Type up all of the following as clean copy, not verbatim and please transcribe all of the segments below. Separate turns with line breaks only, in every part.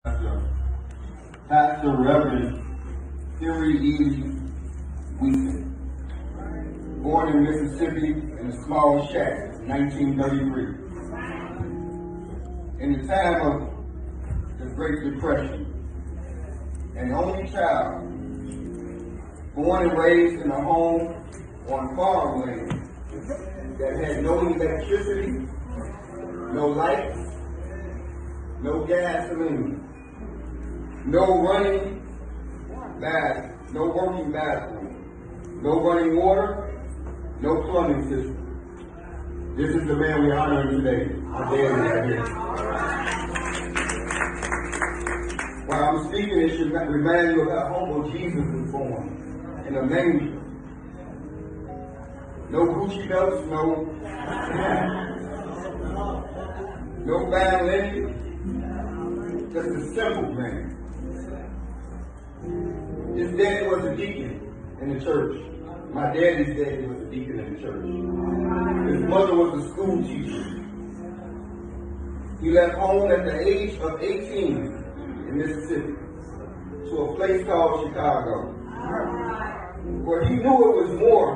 Pastor Reverend Woodfin, born in Mississippi in a small shack in 1933. In the time of the Great Depression, an only child, born and raised in a home on farmland that had no electricity, no lights, no gasoline, no working bathroom, no running water, no plumbing system. This is the man we're honoring today. Our dad is right here. While I'm speaking, it should remind you of how humble Jesus was born in a manger. No Gucci belts, no fine linen, just a simple man. His daddy was a deacon in the church. My daddy's daddy was a deacon in the church. His mother was a school teacher. He left home at the age of 18 in Mississippi to a place called Chicago, where he knew it was more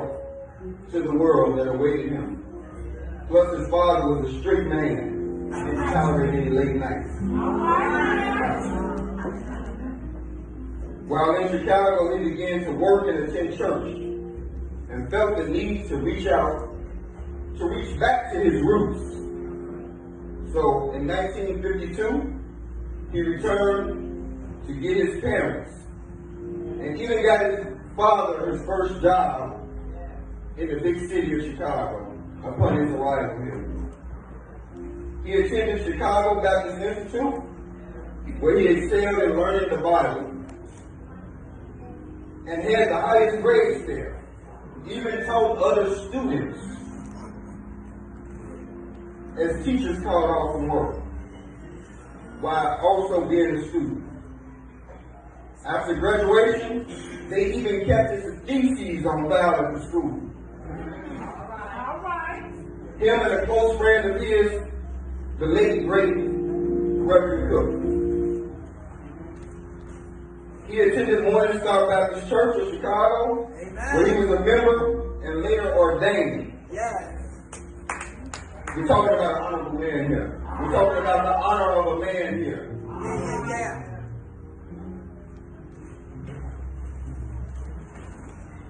to the world that awaited him. Plus, his father was a strict man and didn't tolerate any late nights. While in Chicago, he began to work and attend church and felt the need to reach back to his roots. So in 1952, he returned to get his parents and even got his father his first job in the big city of Chicago upon his arrival here. He attended Chicago Baptist Institute, where he excelled in learning the Bible and had the highest grades there. He even taught other students as teachers called off from work, while also being a student. After graduation, they even kept his theses on file at the school. Him and a close friend of his, the late great Reverend Cook. He attended Morning Star Baptist Church of Chicago, where he was a member and later ordained. Yes. We're talking about an honorable man here. We're talking about the honor of a man here. Yeah.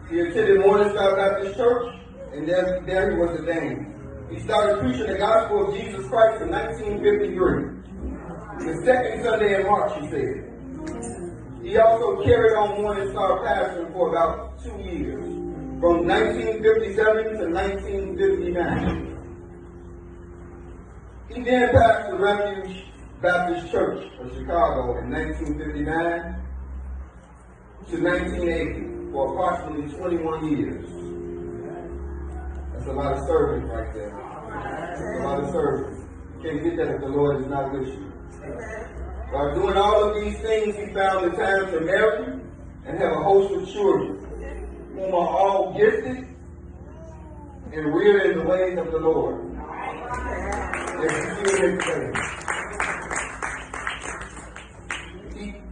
He attended Morning Star Baptist Church, and there he was ordained. He started preaching the gospel of Jesus Christ in 1953. The second Sunday in March, he said. He also carried on Morning Star pastoring for about 2 years, from 1957 to 1959. He then pastored the Refuge Baptist Church of Chicago in 1959 to 1980 for approximately 21 years. That's a lot of service right there. That's a lot of service. You can't get that if the Lord is not with you. While doing all of these things, he found the time to marry and have a host of children, whom are all gifted and reared in the ways of the Lord.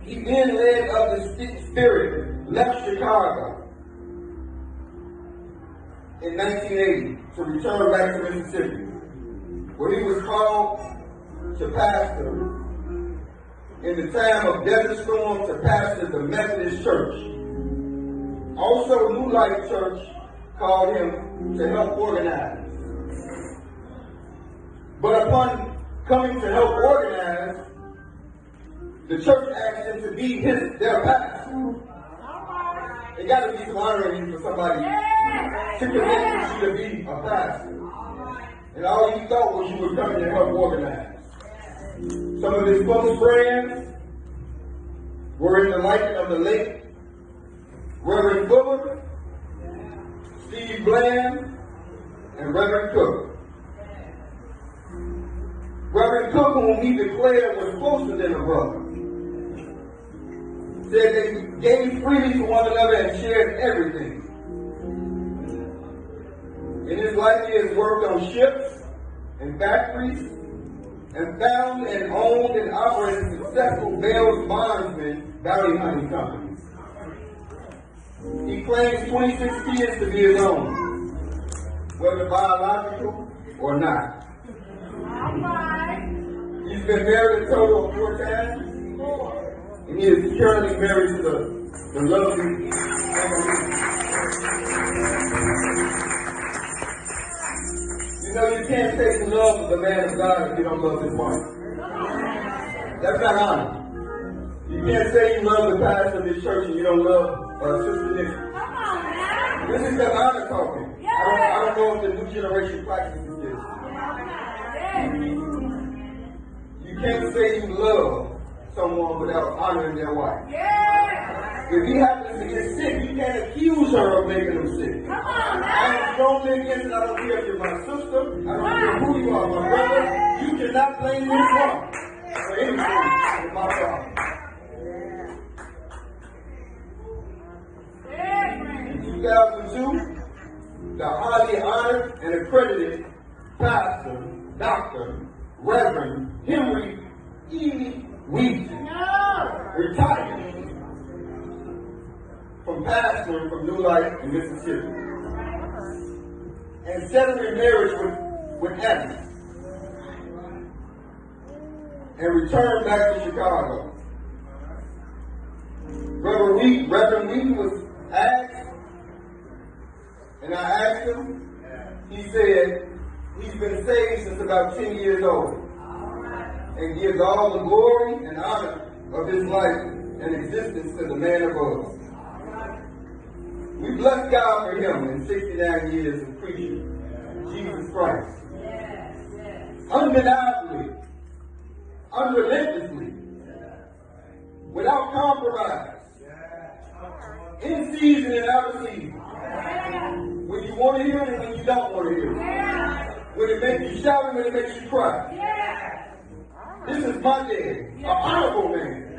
He then led of the Spirit, left Chicago in 1980 to return back to Mississippi, where he was called to pastor in the time of Desert Storm to pastor the Methodist Church. Also, New Life Church called him to help organize. But upon coming to help organize, the church asked him to be their pastor. It got to be some honor in you for somebody to convince you to be a pastor. And all you thought was you were coming to help organize. Some of his close friends were in the likeness of the late Reverend Fuller, Steve Bland, and Reverend Cook. Reverend Cook, whom he declared was closer than a brother, said they gave freely to one another and shared everything. In his life, he has worked on ships and factories and found and owned and operated successful Bell's Bondsman bounty hunting companies. He claims 26 kids to be his own, whether biological or not. He's been married a total of 4 times, and he is currently married to the lovely Emily. You know, you can't say you love the man of God if you don't love his wife. That's not honest. You can't say you love the pastor of this church and you don't love Sister Nikki. This is the honor talking. I don't know if the new generation practices this. You can't say you love someone without honoring their wife. If he happens to get sick, you can't accuse her of making him sick. I am strongly against it. I don't care if you're my sister. I don't care who you are, my brother. You cannot blame this woman for anything in my problem. In 2002, the highly honored and accredited pastor, Dr. Reverend Henry E. Woodfin retired from pastoring from New Life in Mississippi and settled in marriage with Anna and returned back to Chicago. Reverend Woodfin was asked, and I asked him, he said he's been saved since about 10 years old and gives all the glory and honor of his life and existence to the man above. We bless God for him in 69 years of preaching Jesus Christ. Undeniably, unrelentlessly, without compromise, in season and out of season. When you want to hear it and when you don't want to hear it. When it makes you shout and when it makes you cry. This is my daddy, an honorable man.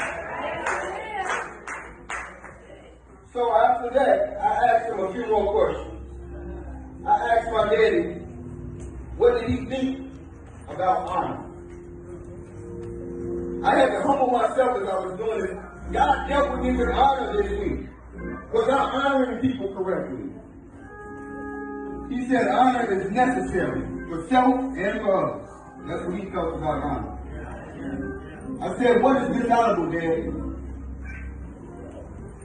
So after that, I asked him a few more questions. I asked my daddy, what did he think about honor? I had to humble myself as I was doing it. God dealt with me with honor this week. Was I honoring people correctly? He said honor is necessary for self and for others. That's what he felt about honor. I said, what is dishonorable, Daddy?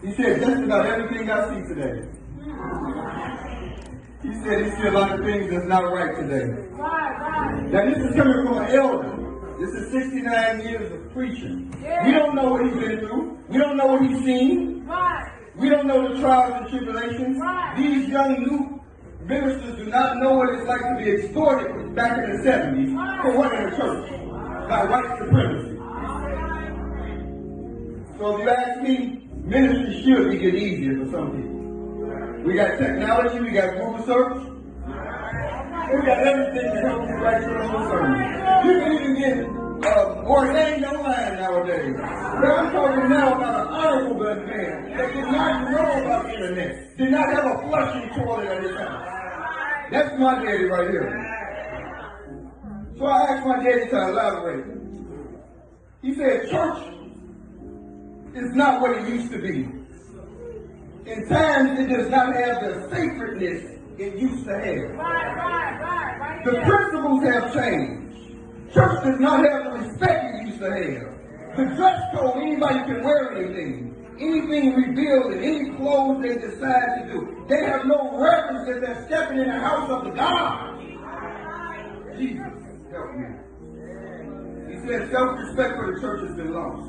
He said, just about everything I see today. He said he see a lot of things that's not right today. Now this is coming from an elder. This is 69 years of preaching. We don't know what he's been through. We don't know what he's seen. We don't know the trials and tribulations. These young new ministers do not know what it's like to be extorted back in the 70s for running a church by white supremacy. So if you ask me, ministry should be getting easier for some people. We got technology, we got Google search, we got everything to help you write your own sermon. You can even get ordained online nowadays. But I'm talking now about an honorable black man that did not know about the internet, did not have a flushing toilet at his house. That's my daddy right here. So I asked my daddy to elaborate. He said, church is not what it used to be. In times, it does not have the sacredness it used to have. The principles have changed. Church does not have the respect it used to have. The dress code, anybody can wear anything revealed in any clothes they decide to do. They have no reverence that they're stepping in the house of the God. Jesus, help me. He said self-respect for the church has been lost.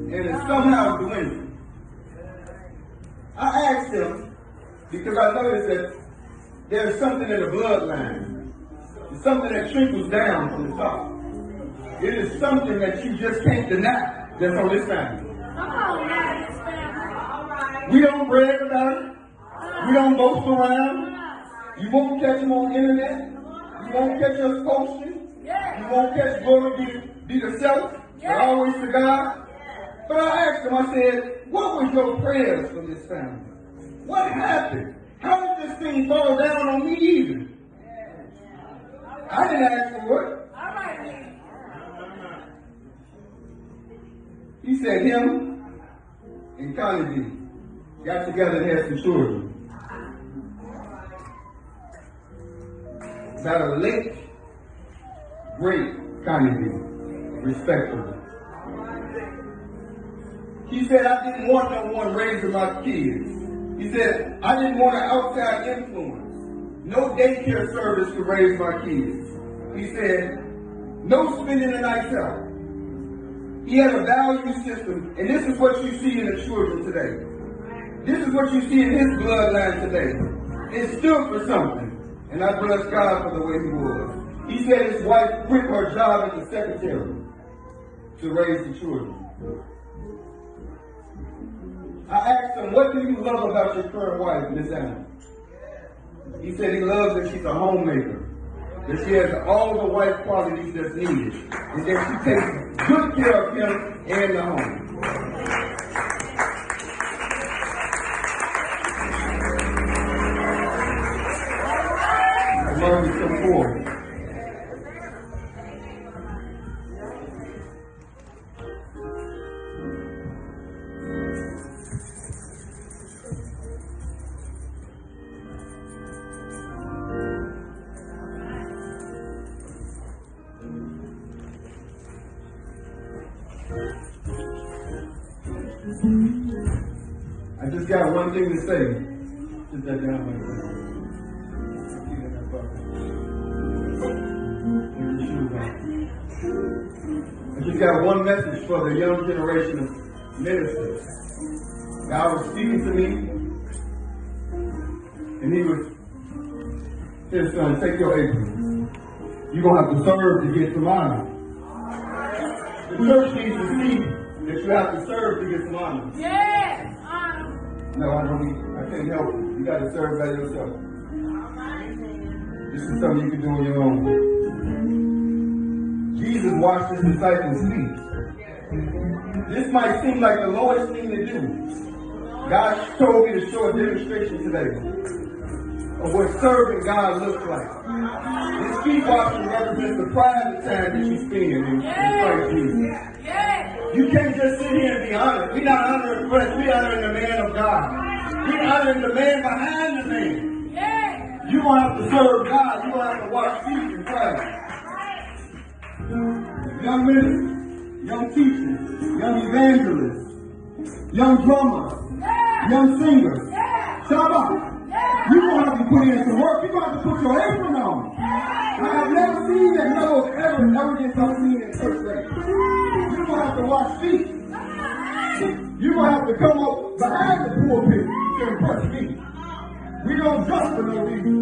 And it's somehow dwindling. I asked him, because I noticed that there's something in the bloodline. It's something that trickles down from the top. It is something that you just can't deny that's on this family. We don't brag about it. We don't boast around. You won't catch them on the internet. You won't catch us posting. You won't catch glory be to self, but always to God. But I asked him, I said, what was your prayers for this family? What happened? How did this thing fall down on me even? I didn't ask for it.
All right, then.
He said him and Connie B got together and had some children. About a late, great Connie B, respectfully. He said, I didn't want no one raising my kids. He said, I didn't want an outside influence. No daycare service to raise my kids. He said, no spending the nights out. He had a value system, and this is what you see in the children today. This is what you see in his bloodline today. It stood for something, and I bless God for the way he was. He said his wife quit her job as a secretary to raise the children. I asked him, what do you love about your current wife, Miss Anna? He said he loves that she's a homemaker, that she has all the wife qualities that's needed, and that she takes good care of him and the home. I love you so forward. I just got one thing to say. Sit that down like that. Keep it in that bucket. Put your shoes on. I just got one message for the young generation of ministers. God was speaking to me, and he was, here son, take your apron. You're going to have to serve to get some honor. The church needs to see that you have to serve to get some honor.
Yes.
No, I can't help it. You got to serve by yourself. This is something you can do on your own. Jesus washed his disciples' feet. This might seem like the lowest thing to do. God told me to show a demonstration today of what serving God looks like. This feet washing represents the private time that you spend in Christ Jesus. You can't just sit here and be honored. We're not honoring flesh. We're honoring the man of God. We're honoring the man behind the man. You're going to have to serve God. You're going to have to wash feet in Christ. Young ministers, young teachers, young evangelists, young drummers, young singers. Shabbat. You're going to have to put in some work. You're going to have to put your apron on. I have never seen that nose ever get so clean in church rate. You're going to have to wash feet. You're going to have to come up behind the pulpit to impress me. We don't jump for no reason.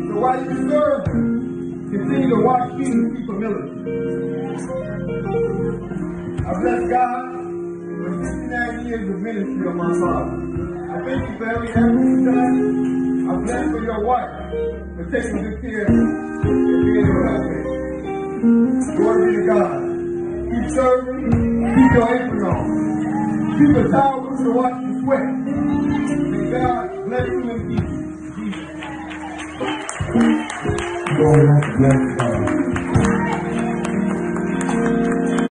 So while you serve, continue to wash feet and keep humility. I bless God for 69 years of ministry on my father. I thank you for every effort you've done. I bless for your wife for taking good care of being able to help me. Glory be to God. Keep serving, keep your apron on. Keep a towel to wash your sweat. May God bless you and keep you. Jesus. Lord, bless God.